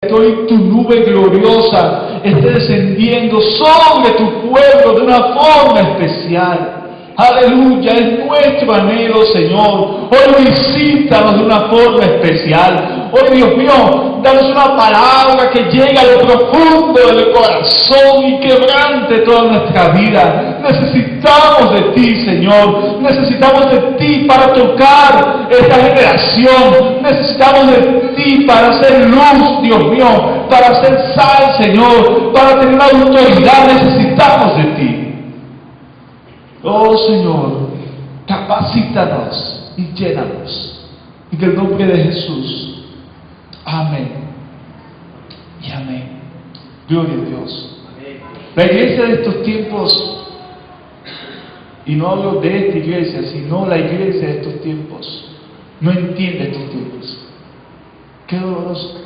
Hoy tu nube gloriosa esté descendiendo sobre tu pueblo de una forma especial. Aleluya, es nuestro anhelo, Señor. Hoy visítanos de una forma especial. Hoy, Dios mío, danos una palabra que llegue a lo profundo del corazón y quebrante toda nuestra vida. Necesitamos de ti, Señor. Necesitamos de ti para tocar esta generación. Necesitamos de ti para hacer luz, Dios mío, para hacer sal, Señor, para tener autoridad. Necesitamos de ti. Oh Señor, capacítanos y llénanos. En el nombre de Jesús. Amén. Y amén. Gloria a Dios. La iglesia de estos tiempos, y no hablo de esta iglesia, sino la iglesia de estos tiempos, no entiende estos tiempos. Qué doloroso.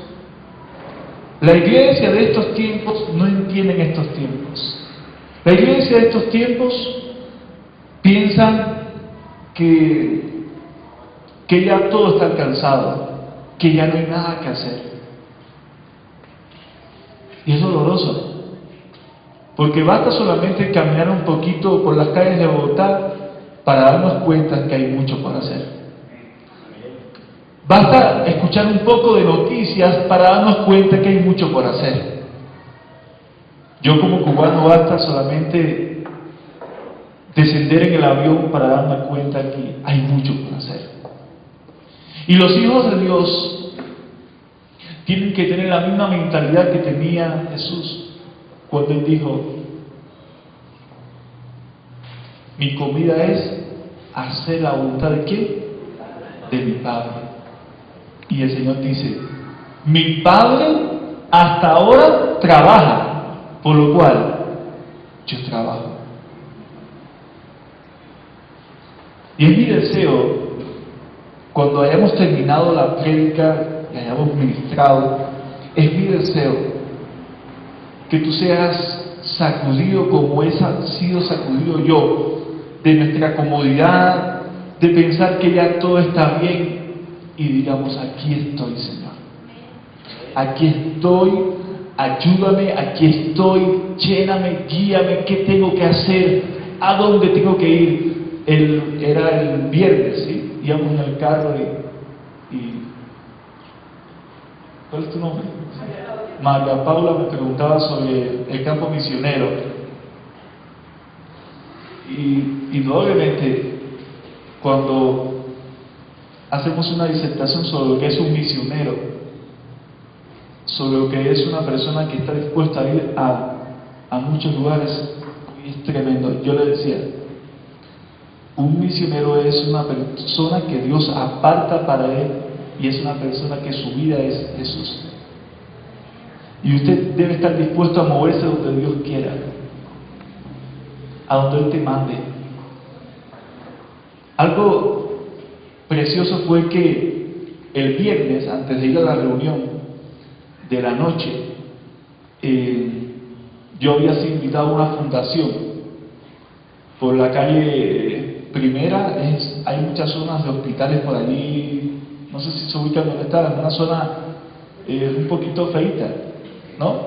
La iglesia de estos tiempos no entiende estos tiempos. La iglesia de estos tiempos piensan que ya todo está alcanzado, que ya no hay nada que hacer. Y es doloroso, porque basta solamente caminar un poquito por las calles de Bogotá para darnos cuenta que hay mucho por hacer. Basta escuchar un poco de noticias para darnos cuenta que hay mucho por hacer. Yo como cubano basta solamente descender en el avión para darme cuenta que hay mucho por hacer. Y los hijos de Dios tienen que tener la misma mentalidad que tenía Jesús cuando Él dijo: mi comida es hacer la voluntad ¿de quién? De mi Padre. Y el Señor dice: mi Padre hasta ahora trabaja, por lo cual yo trabajo. Y es mi deseo, cuando hayamos terminado la prédica y hayamos ministrado, es mi deseo que tú seas sacudido como he sido sacudido yo, de nuestra comodidad, de pensar que ya todo está bien, y digamos: aquí estoy, Señor. Aquí estoy, ayúdame, aquí estoy, lléname, guíame, ¿qué tengo que hacer? ¿A dónde tengo que ir? Era el viernes, ¿sí? Íbamos en el carro y ¿cuál es tu nombre? María Paula me preguntaba sobre el campo misionero. Y indudablemente, cuando hacemos una disertación sobre lo que es un misionero, sobre lo que es una persona que está dispuesta a ir a muchos lugares, es tremendo. Yo le decía: un misionero es una persona que Dios aparta para Él, y es una persona que su vida es Jesús. Y usted debe estar dispuesto a moverse donde Dios quiera, a donde Él te mande. Algo precioso fue que el viernes, antes de ir a la reunión de la noche, yo había sido invitado a una fundación por la calle Primera. Hay muchas zonas de hospitales por allí, no sé si se ubican donde está, en una zona un poquito feita, ¿no?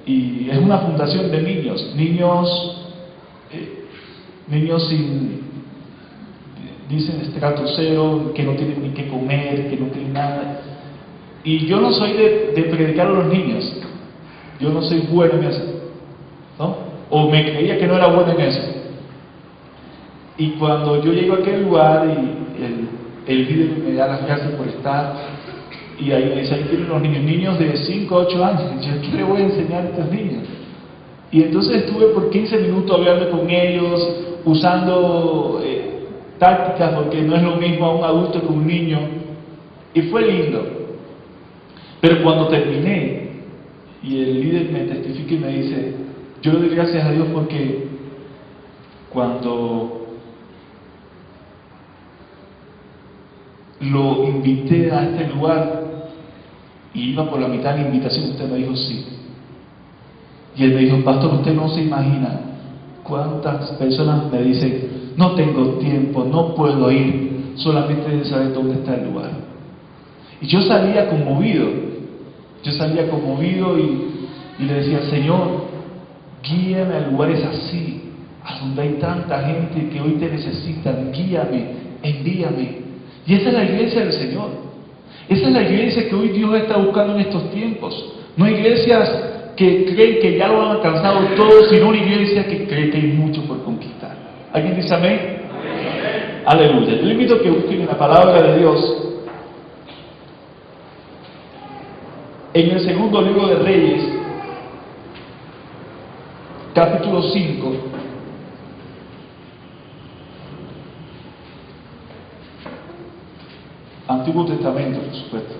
Y es una fundación de niños sin, dicen, estrato cero, que no tienen ni qué comer, que no tienen nada. Y yo no soy de predicar a los niños, yo no soy bueno en eso, ¿no? O me creía que no era bueno en eso. Y cuando yo llego a aquel lugar y el líder me da las gracias por estar, y ahí me dice: ahí tienen los niños de 5 a 8 años. Y yo: ¿qué le voy a enseñar a estos niños? Y entonces estuve por 15 minutos hablando con ellos, usando tácticas, porque no es lo mismo a un adulto que un niño, y fue lindo. Pero cuando terminé, y el líder me testifica y me dice: yo le doy gracias a Dios porque cuando lo invité a este lugar y iba por la mitad de la invitación, usted me dijo sí. Y él me dijo: pastor, usted no se imagina cuántas personas me dicen: no tengo tiempo, no puedo ir, solamente de saber dónde está el lugar. Y yo salía conmovido, Yo salía conmovido y le decía, Señor, guíame a lugares así, a donde hay tanta gente que hoy te necesitan, guíame, envíame. Y esa es la iglesia del Señor. Esa es la iglesia que hoy Dios está buscando en estos tiempos. No iglesias que creen que ya lo han alcanzado todo, sino una iglesia que cree que hay mucho por conquistar. ¿Alguien dice amén? Amén. Aleluya. Yo le invito a que busquen en la palabra de Dios en el segundo libro de Reyes, capítulo 5. Antiguo Testamento, por supuesto.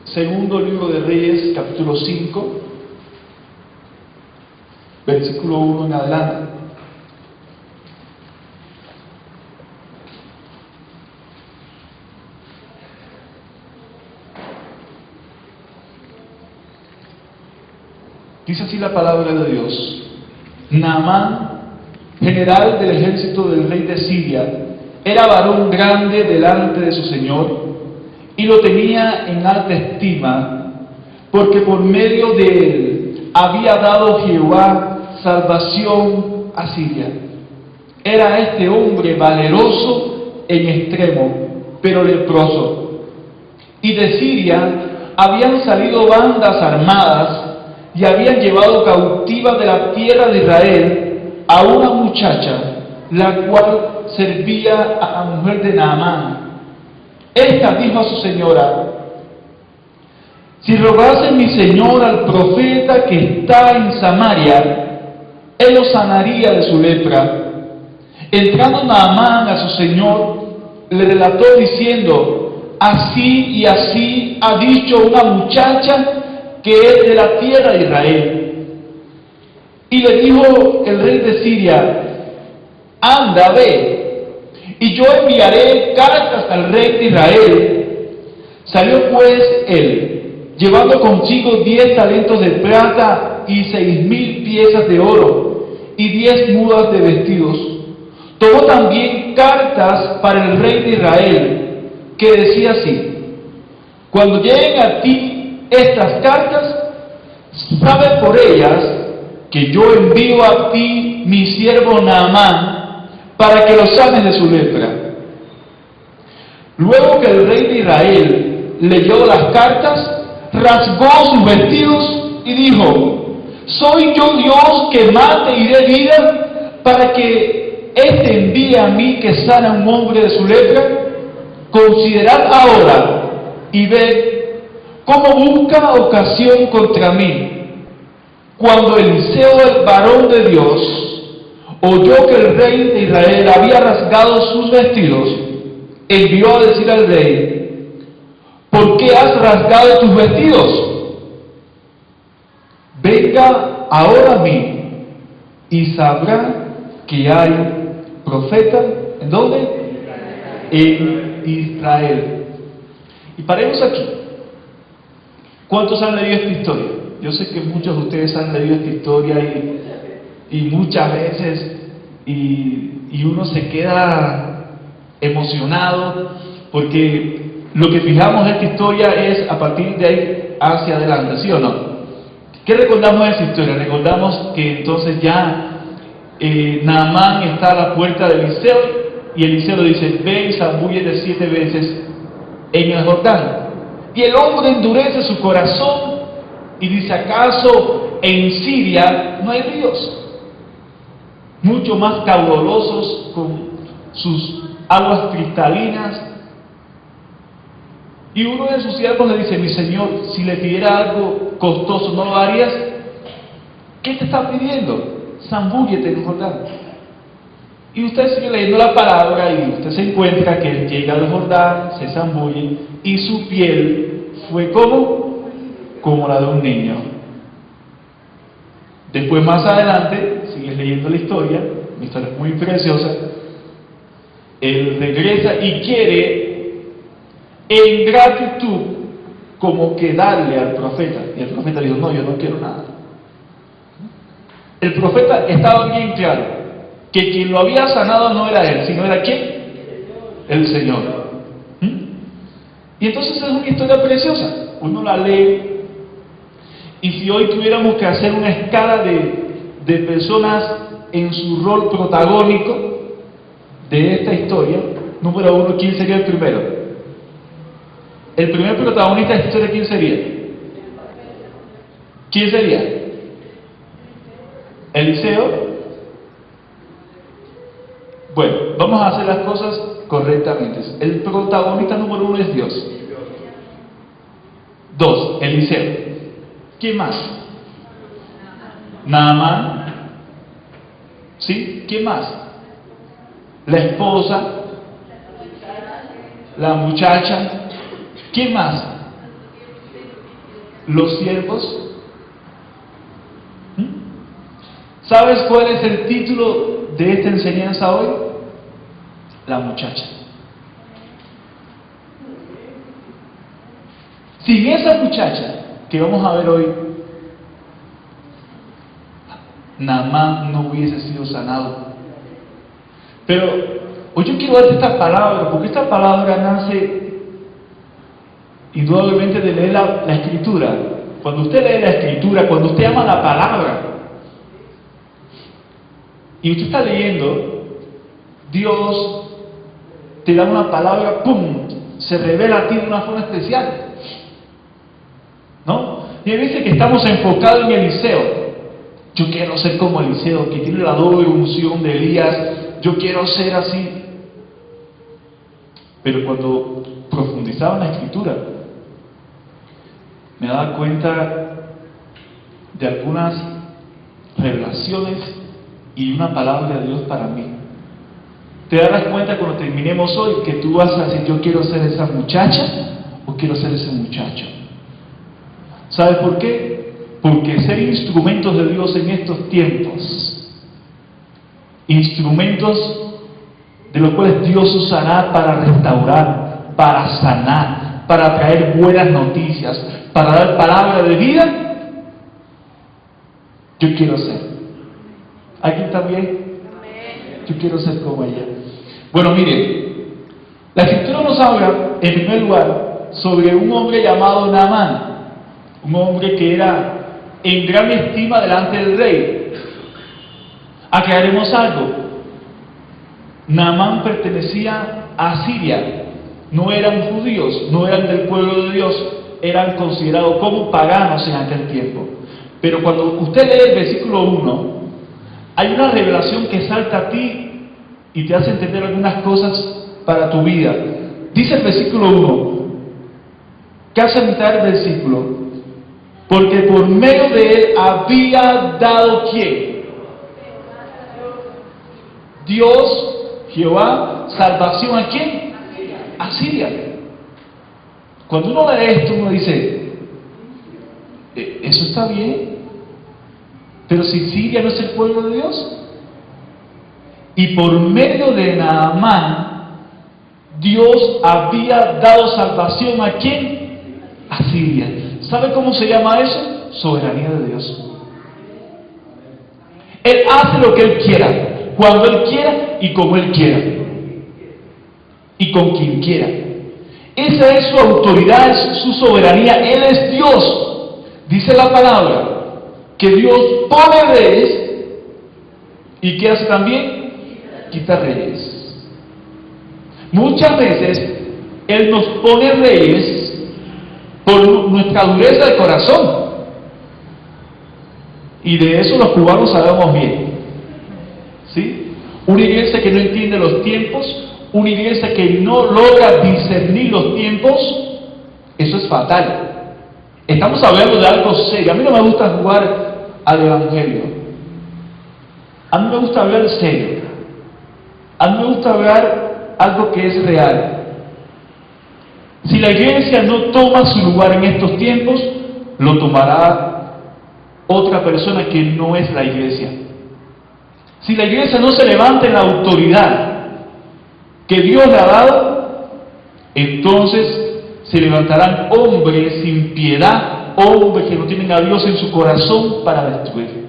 Segundo libro de Reyes, capítulo 5, versículo 1 en adelante. Dice así la palabra de Dios. Naamán, general del ejército del rey de Siria, era varón grande delante de su señor y lo tenía en alta estima, porque por medio de él había dado Jehová salvación a Siria. Era este hombre valeroso en extremo, pero leproso. Y de Siria habían salido bandas armadas y habían llevado cautiva de la tierra de Israel a una muchacha, la cual servía a la mujer de Naamán. Esta dijo a su señora: si rogase mi señor al profeta que está en Samaria, él lo sanaría de su lepra. Entrando Naamán a su señor, le relató diciendo: así y así ha dicho una muchacha que es de la tierra de Israel. Y le dijo el rey de Siria: anda, ve, y yo enviaré cartas al rey de Israel. Salió pues él, llevando consigo 10 talentos de plata y 6,000 piezas de oro y 10 mudas de vestidos. Tomó también cartas para el rey de Israel, que decía así: cuando lleguen a ti estas cartas, sabe por ellas que yo envío a ti mi siervo Naamán para que lo sanes de su lepra. Luego que el rey de Israel leyó las cartas, rasgó sus vestidos y dijo: ¿soy yo Dios que mate y dé vida para que éste envíe a mí que sana a un hombre de su lepra? Considerad ahora y ved cómo busca ocasión contra mí. Cuando Eliseo, el varón de Dios, oyó que el rey de Israel había rasgado sus vestidos, envió a decir al rey: ¿por qué has rasgado tus vestidos? Venga ahora a mí y sabrá que hay profeta. ¿En dónde? En Israel. Y paremos aquí. ¿Cuántos han leído esta historia? Yo sé que muchos de ustedes han leído esta historia y muchas veces y uno se queda emocionado porque lo que fijamos en esta historia es a partir de ahí hacia adelante, ¿sí o no? ¿Qué recordamos de esa historia? Recordamos que entonces ya Naamán está a la puerta de Eliseo y Eliseo le dice: ve y zambúllete 7 veces en el Jordán. Y el hombre endurece su corazón y dice: ¿acaso en Siria no hay ríos mucho más caudalosos con sus aguas cristalinas? Y uno de sus siervos le dice: mi señor, si le pidiera algo costoso, ¿no lo harías? ¿Qué te está pidiendo? Zambúllete en el Jordán. Y usted sigue leyendo la palabra y usted se encuentra que él llega al Jordán, se zambulle y su piel fue como la de un niño. Después, más adelante, sigues leyendo la historia, una historia muy preciosa. Él regresa y quiere, en gratitud, como que darle al profeta. Y el profeta dijo: no, yo no quiero nada. El profeta estaba bien claro: que quien lo había sanado no era él, sino era ¿quién? El Señor. Y entonces es una historia preciosa. Uno la lee, y si hoy tuviéramos que hacer una escala de personas en su rol protagónico de esta historia, número 1, ¿quién sería el primero? El primer protagonista de esta historia, ¿quién sería? ¿Quién sería? Eliseo. Bueno, vamos a hacer las cosas correctamente. El protagonista número 1 es Dios. 2, Eliseo. ¿Quién más? Naamán. ¿Sí? ¿Quién más? La esposa. La muchacha. ¿Quién más? Los siervos. ¿Sabes cuál es el título de esta enseñanza hoy? La muchacha. Sin esa muchacha que vamos a ver hoy, Naamán no hubiese sido sanado. Pero hoy yo quiero darte esta palabra, porque esta palabra nace indudablemente de leer la Escritura. Cuando usted lee la Escritura, cuando usted ama la palabra, y usted está leyendo, Dios te da una palabra, ¡pum!, se revela a ti de una forma especial, ¿no? Y dice que estamos enfocados en Eliseo. Yo quiero ser como Eliseo, que tiene la doble unción de Elías. Yo quiero ser así. Pero cuando profundizaba en la Escritura, me daba cuenta de algunas revelaciones y una palabra de Dios para mí. Te darás cuenta cuando terminemos hoy que tú vas a decir: yo quiero ser esa muchacha o quiero ser ese muchacho. ¿Sabes por qué? Porque ser instrumentos de Dios en estos tiempos, instrumentos de los cuales Dios usará para restaurar, para sanar, para traer buenas noticias, para dar palabra de vida, yo quiero ser. ¿Alguien también? Yo quiero ser como ella. Bueno, miren, la Escritura nos habla, en primer lugar, sobre un hombre llamado Naamán, un hombre que era en gran estima delante del rey. Aclaremos algo: Naamán pertenecía a Siria, no eran judíos, no eran del pueblo de Dios, eran considerados como paganos en aquel tiempo. Pero cuando usted lee el versículo 1, hay una revelación que salta a ti y te hace entender algunas cosas para tu vida. Dice el versículo 1, casi a mitad del versículo: porque por medio de él había dado ¿quién? Dios, Jehová, salvación ¿a quién? A Siria. Cuando uno lee esto, uno dice: eso está bien, pero si Siria no es el pueblo de Dios. Y por medio de Naamán, Dios había dado salvación ¿a quién? A Siria. ¿Sabe cómo se llama eso? Soberanía de Dios. Él hace lo que Él quiera, cuando Él quiera y como Él quiera, y con quien quiera. Esa es su autoridad, es su soberanía. Él es Dios. Dice la palabra que Dios pone reyes, y ¿qué hace también? Quita reyes. Muchas veces Él nos pone reyes por nuestra dureza de corazón, y de eso los cubanos sabemos bien, ¿sí? Una iglesia que no entiende los tiempos, una iglesia que no logra discernir los tiempos, eso es fatal. Estamos hablando de algo serio. A mí no me gusta jugar al evangelio, a mí me gusta hablar serio, a mí me gusta hablar algo que es real. Si la iglesia no toma su lugar en estos tiempos, lo tomará otra persona que no es la iglesia. Si la iglesia no se levanta en la autoridad que Dios le ha dado, entonces se levantarán hombres sin piedad, hombres que no tienen a Dios en su corazón para destruir.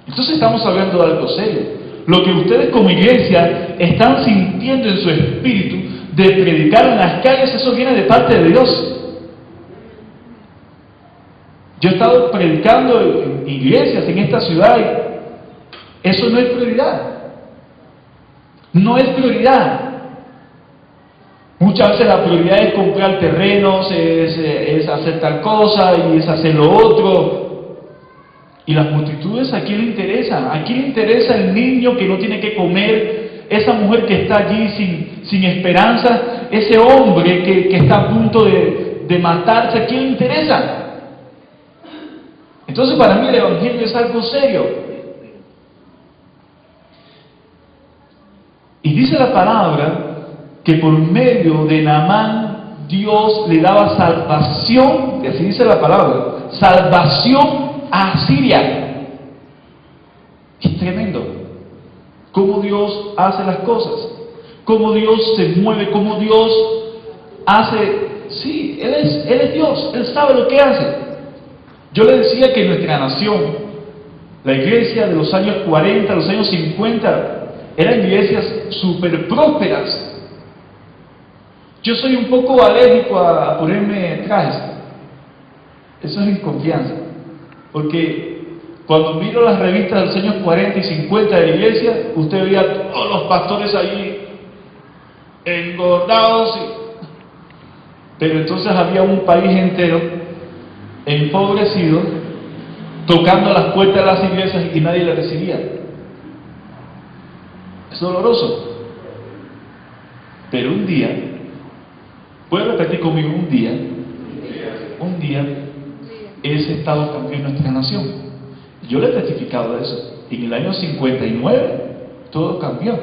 Entonces estamos hablando de algo serio. lo que ustedes como iglesia están sintiendo en su espíritu de predicar en las calles, eso viene de parte de Dios. Yo he estado predicando en iglesias en esta ciudad y eso no es prioridad. No es prioridad. Muchas veces la prioridad es comprar terrenos, es hacer tal cosa y es hacer lo otro. Y las multitudes, ¿a quién le interesan? ¿A quién le interesa el niño que no tiene que comer? Esa mujer que está allí sin esperanza, ese hombre que está a punto de matarse, ¿a quién le interesa? Entonces para mí el Evangelio es algo serio. Y dice la palabra que por medio de Naamán Dios le daba salvación, y así dice la palabra, salvación a Siria. Es tremendo cómo Dios hace las cosas, cómo Dios se mueve, cómo Dios hace. Sí, Él es Dios, Él sabe lo que hace. Yo le decía que nuestra nación, la iglesia de los años 40, los años 50, eran iglesias súper prósperas. Yo soy un poco alérgico a ponerme trajes. Eso es inconfianza. Porque cuando miro las revistas de los años 40 y 50 de la iglesia, usted veía a todos los pastores ahí engordados. Pero entonces había un país entero empobrecido, tocando las puertas de las iglesias y nadie le recibía. Es doloroso. Pero un día, ¿puede repetir conmigo? Un día, ese estado cambió en nuestra nación. Yo le he testificado de eso. En el año 59, todo cambió.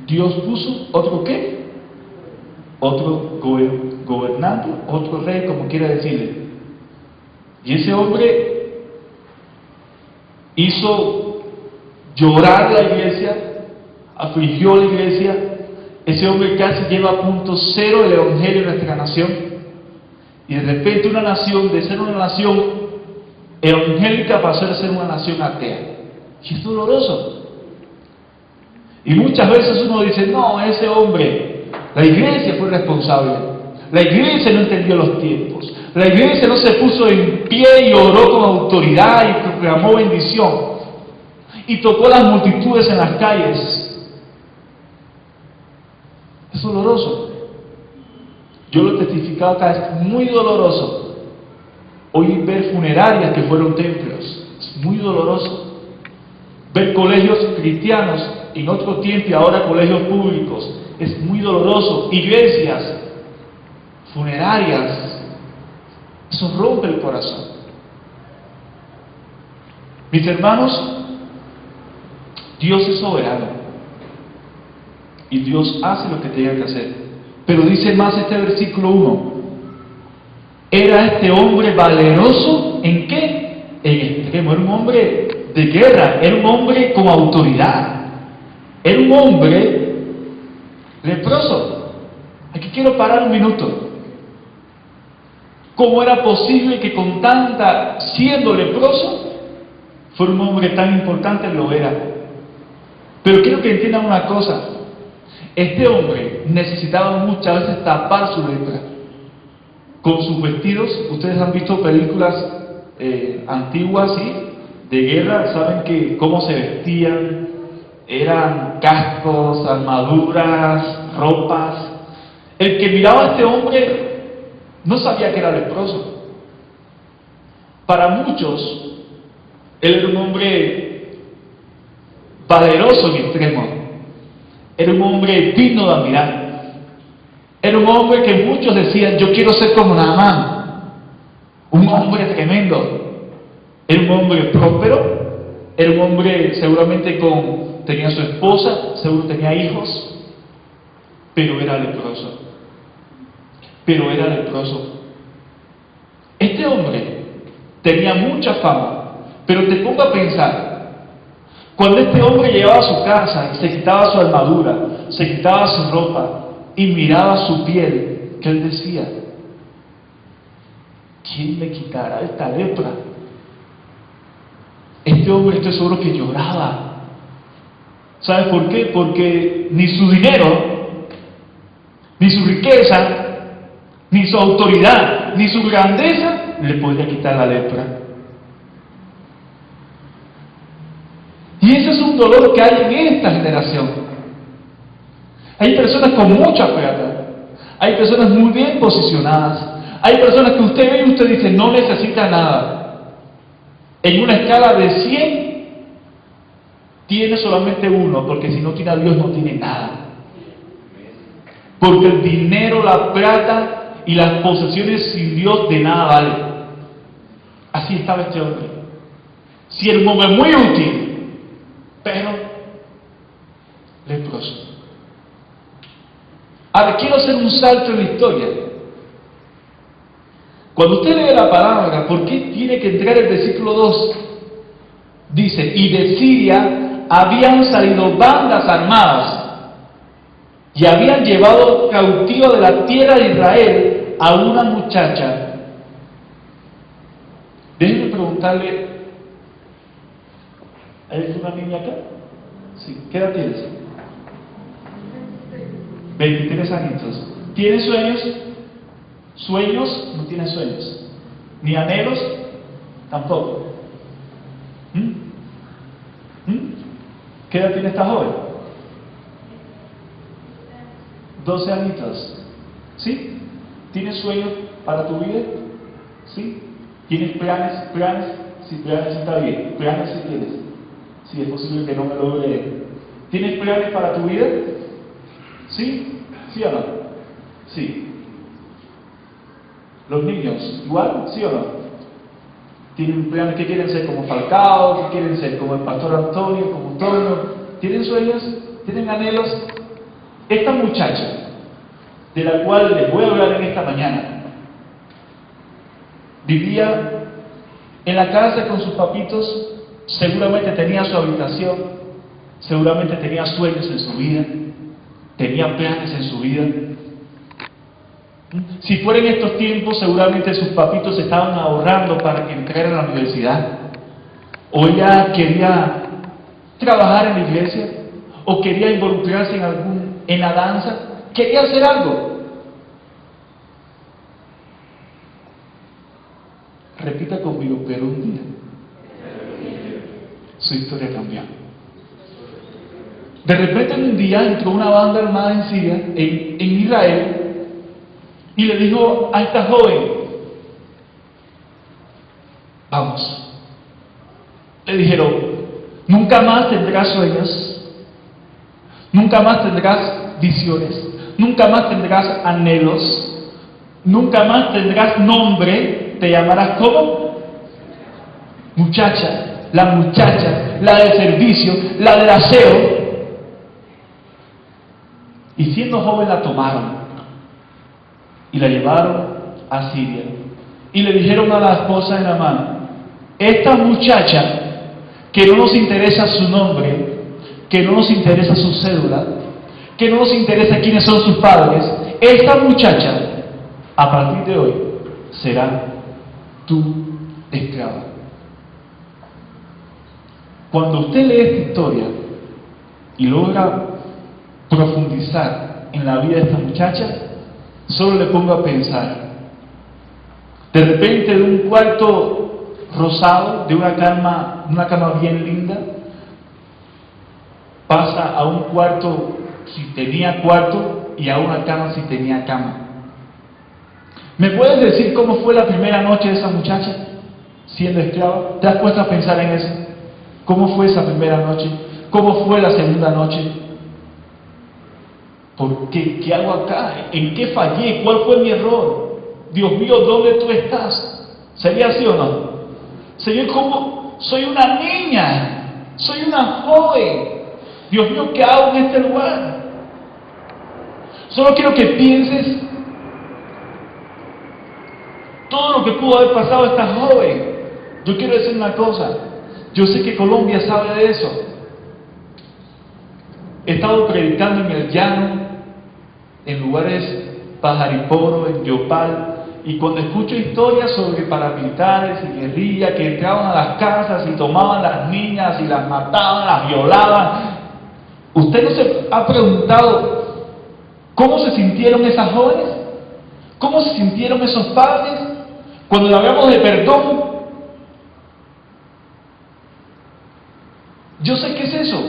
Dios puso otro ¿qué? Otro gobernante, otro rey, como quiera decirle. Y ese hombre hizo llorar la iglesia, afligió la iglesia. Ese hombre casi lleva a punto cero el evangelio en nuestra nación. Y de repente una nación, de ser una nación evangélica, pasó a ser una nación atea. Y es doloroso. Y muchas veces uno dice, no, ese hombre, la iglesia fue responsable. La iglesia no entendió los tiempos. La iglesia no se puso en pie y oró con autoridad y proclamó bendición. Y tocó las multitudes en las calles. Es doloroso. Yo lo he testificado acá, es muy doloroso. Hoy ver funerarias que fueron templos, es muy doloroso. Ver colegios cristianos en otro tiempo y ahora colegios públicos, es muy doloroso. Iglesias, funerarias, eso rompe el corazón. Mis hermanos, Dios es soberano y Dios hace lo que tenga que hacer. Pero dice más este versículo 1: era este hombre valeroso ¿en qué? En extremo. Era un hombre de guerra, era un hombre con autoridad, era un hombre leproso. Aquí quiero parar un minuto. ¿Cómo era posible que con tanta, siendo leproso, fuera un hombre tan importante? Lo era. Pero quiero que entiendan una cosa. Este hombre necesitaba muchas veces tapar su lepra con sus vestidos. Ustedes han visto películas antiguas, ¿sí?, de guerra, saben que cómo se vestían, eran cascos, armaduras, ropas. El que miraba a este hombre no sabía que era leproso. Para muchos, él era un hombre valeroso en extremo. Era un hombre digno de admirar. Era un hombre que muchos decían, yo quiero ser como Naamán. Un hombre tremendo. Era un hombre próspero. Era un hombre seguramente tenía su esposa, seguro tenía hijos. Pero era leproso. Este hombre tenía mucha fama. Pero te pongo a pensar. Cuando este hombre llegaba a su casa y se quitaba su armadura, se quitaba su ropa y miraba su piel, ¿qué él decía? ¿Quién me quitará esta lepra? Este hombre, estoy seguro que lloraba. ¿Sabe por qué? Porque ni su dinero, ni su riqueza, ni su autoridad, ni su grandeza le podía quitar la lepra. Y ese es un dolor que hay en esta generación. Hay personas con mucha plata, hay personas muy bien posicionadas, hay personas que usted ve y usted dice no necesita nada. En una escala de 100 tiene solamente uno, porque si no tiene a Dios no tiene nada. Porque el dinero, la plata y las posesiones sin Dios de nada vale. Así estaba este hombre. Siervo muy útil, pero leproso. Ahora quiero hacer un salto en la historia. Cuando usted lee la palabra, ¿por qué tiene que entrar el versículo 2? Dice, y de Siria habían salido bandas armadas y habían llevado cautiva de la tierra de Israel a una muchacha. Déjenme preguntarle, ¿hay una niña acá? Sí. ¿Qué edad tienes? 23 añitos. ¿Tienes sueños? ¿Sueños? No tienes sueños. ¿Ni anhelos? Tampoco. ¿Qué edad tiene esta joven? 12 añitos. ¿Sí? ¿Tienes sueños para tu vida? ¿Sí? ¿Tienes planes? ¿Planes? Si planes está bien. ¿Planes si tienes? Si es posible que no me logre. ¿Tienes planes para tu vida? ¿Sí? ¿Sí o no? Sí. ¿Los niños igual? ¿Sí o no? ¿Tienen planes que quieren ser como Falcao? ¿Que quieren ser como el pastor Antonio? ¿Como Antonio? ¿Tienen sueños? ¿Tienen anhelos? Esta muchacha, de la cual les voy a hablar en esta mañana, vivía en la casa con sus papitos, seguramente tenía su habitación, seguramente tenía sueños en su vida, tenía planes en su vida. Si fuera en estos tiempos, seguramente sus papitos estaban ahorrando para que entrara a la universidad, o ella quería trabajar en la iglesia, o quería involucrarse en la danza, quería hacer algo. Repita conmigo, pero un día su historia cambió. De repente un día entró una banda armada en Siria, en Israel, y le dijo a esta joven, vamos. Le dijeron, nunca más tendrás sueños, nunca más tendrás visiones, nunca más tendrás anhelos, nunca más tendrás nombre, te llamarás como muchacha, la del servicio, la del aseo. Y siendo joven la tomaron y la llevaron a Siria. Y le dijeron a la esposa de Naamán, esta muchacha, que no nos interesa su nombre, que no nos interesa su cédula, que no nos interesa quiénes son sus padres, esta muchacha, a partir de hoy, será tu esclava. Cuando usted lee esta historia y logra profundizar en la vida de esta muchacha, solo le pongo a pensar, de repente de un cuarto rosado, de una cama bien linda, pasa a un cuarto si tenía cuarto y a una cama si tenía cama. ¿Me puedes decir cómo fue la primera noche de esa muchacha siendo esclava? ¿Te has puesto a pensar en eso? ¿Cómo fue esa primera noche? ¿Cómo fue la segunda noche? ¿Por qué? ¿Qué hago acá? ¿En qué fallé? ¿Cuál fue mi error? Dios mío, ¿dónde tú estás? ¿Sería así o no? Señor, ¿cómo? Soy una niña, soy una joven. Dios mío, ¿qué hago en este lugar? Solo quiero que pienses todo lo que pudo haber pasado a esta joven. Yo quiero decir una cosa, yo sé que Colombia sabe de eso. He estado predicando en el llano, en lugares Pajariporo, en Yopal, y cuando escucho historias sobre paramilitares y guerrillas que entraban a las casas y tomaban las niñas y las mataban, las violaban, ¿Usted no se ha preguntado cómo se sintieron esas jóvenes? ¿Cómo se sintieron esos padres cuando hablamos de perdón? Yo sé qué es eso.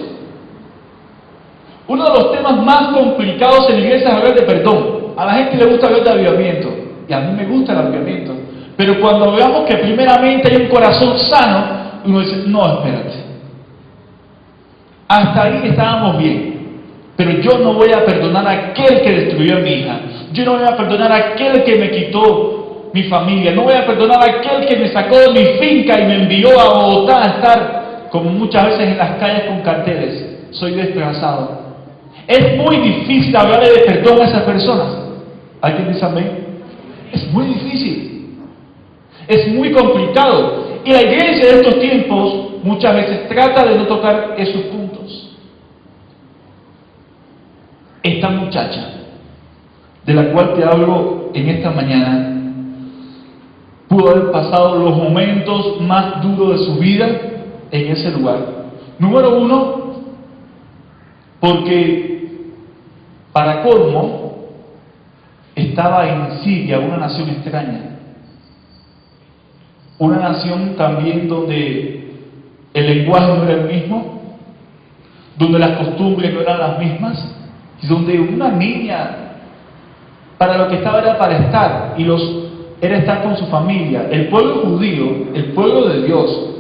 Uno de los temas más complicados en la iglesia es hablar de perdón. A la gente le gusta hablar de avivamiento, y a mí me gusta el avivamiento. Pero cuando veamos que primeramente hay un corazón sano, uno dice, no, espérate. Hasta ahí estábamos bien, pero yo no voy a perdonar a aquel que destruyó a mi hija. Yo no voy a perdonar a aquel que me quitó mi familia. No voy a perdonar a aquel que me sacó de mi finca y me envió a Bogotá a estar, como muchas veces en las calles con carteles. Soy desplazado. Es muy difícil hablarle de perdón a esas personas. ¿Alguien dice amén? Es muy difícil. Es muy complicado. Y la iglesia de estos tiempos muchas veces trata de no tocar esos puntos. Esta muchacha, de la cual te hablo en esta mañana, pudo haber pasado los momentos más duros de su vida en ese lugar. Número uno, porque para colmo estaba en Siria, una nación extraña. Una nación también donde el lenguaje no era el mismo, donde las costumbres no eran las mismas, y donde una niña, para lo que estaba era para estar, era estar con su familia. El pueblo judío, el pueblo de Dios,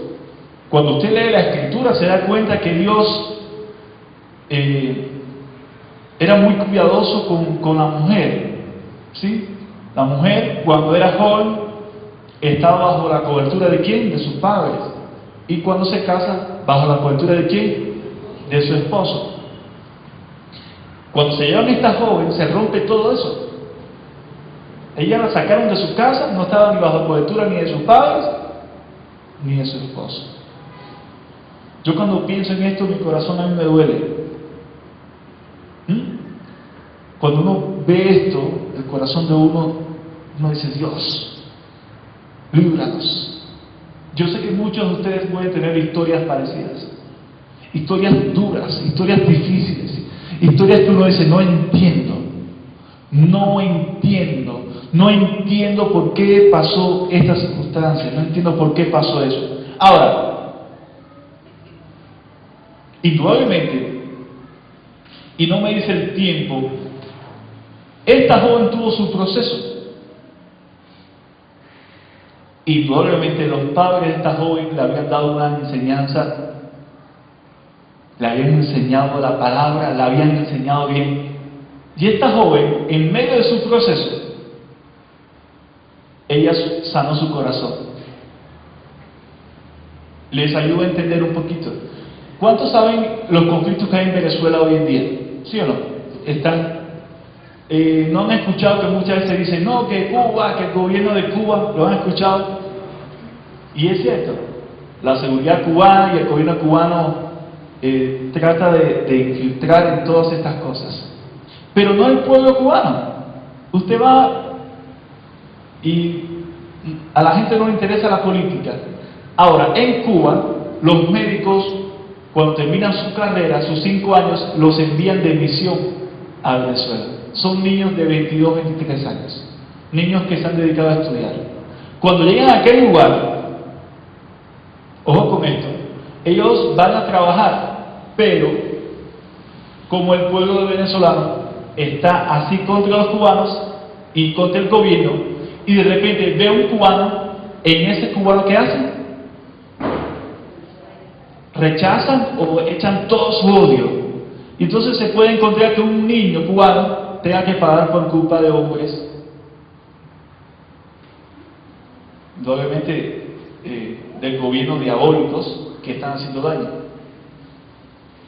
cuando usted lee la Escritura se da cuenta que Dios era muy cuidadoso con la mujer, ¿sí? La mujer, cuando era joven, estaba bajo la cobertura ¿de quién? De sus padres. Y cuando se casa, bajo la cobertura ¿de quién? De su esposo. Cuando se llevan esta joven, se rompe todo eso. Ella la sacaron de su casa, no estaba ni bajo cobertura ni de sus padres, ni de su esposo. Yo cuando pienso en esto, mi corazón a mí me duele. Cuando uno ve esto, el corazón de uno dice, Dios, líbranos. Yo sé que muchos de ustedes pueden tener historias parecidas, historias duras, historias difíciles, historias que uno dice, no entiendo por qué pasó esta circunstancia, no entiendo por qué pasó eso. Ahora, indudablemente, y no me dice el tiempo, esta joven tuvo su proceso. Indudablemente los padres de esta joven le habían dado una enseñanza, le habían enseñado la palabra, le habían enseñado bien. Y esta joven, en medio de su proceso, ella sanó su corazón. Les ayuda a entender un poquito. ¿Cuántos saben los conflictos que hay en Venezuela hoy en día? ¿Sí o no? ¿No han escuchado que muchas veces dicen, no, que Cuba, que el gobierno de Cuba? ¿Lo han escuchado? Y es cierto, la seguridad cubana y el gobierno cubano trata de infiltrar en todas estas cosas. Pero no el pueblo cubano. Usted va y a la gente no le interesa la política. Ahora, en Cuba, los médicos, cuando terminan su carrera, sus 5 años, los envían de misión a Venezuela. Son niños de 22, 23 años. Niños que se han dedicado a estudiar. Cuando llegan a aquel lugar, ojo con esto, ellos van a trabajar, pero como el pueblo venezolano está así contra los cubanos y contra el gobierno, y de repente ve a un cubano, en ese cubano, ¿qué hacen? Rechazan o echan todo su odio. Y entonces se puede encontrar que un niño cubano tenga que pagar por culpa de hombres, obviamente del gobierno, diabólicos que están haciendo daño.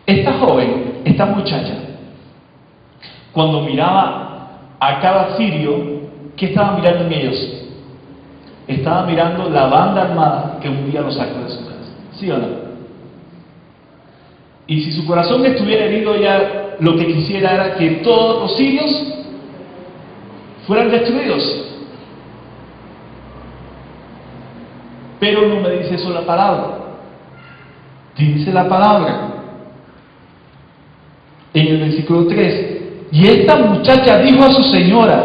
Esta joven, esta muchacha, cuando miraba a cada sirio, ¿qué estaba mirando en ellos? Estaba mirando la banda armada que un día los sacó de su casa. ¿Sí o no? Y si su corazón estuviera herido, ya lo que quisiera era que todos los sirios fueran destruidos. Pero no me dice eso la palabra. Dice la palabra en el versículo 3. Y esta muchacha dijo a su señora: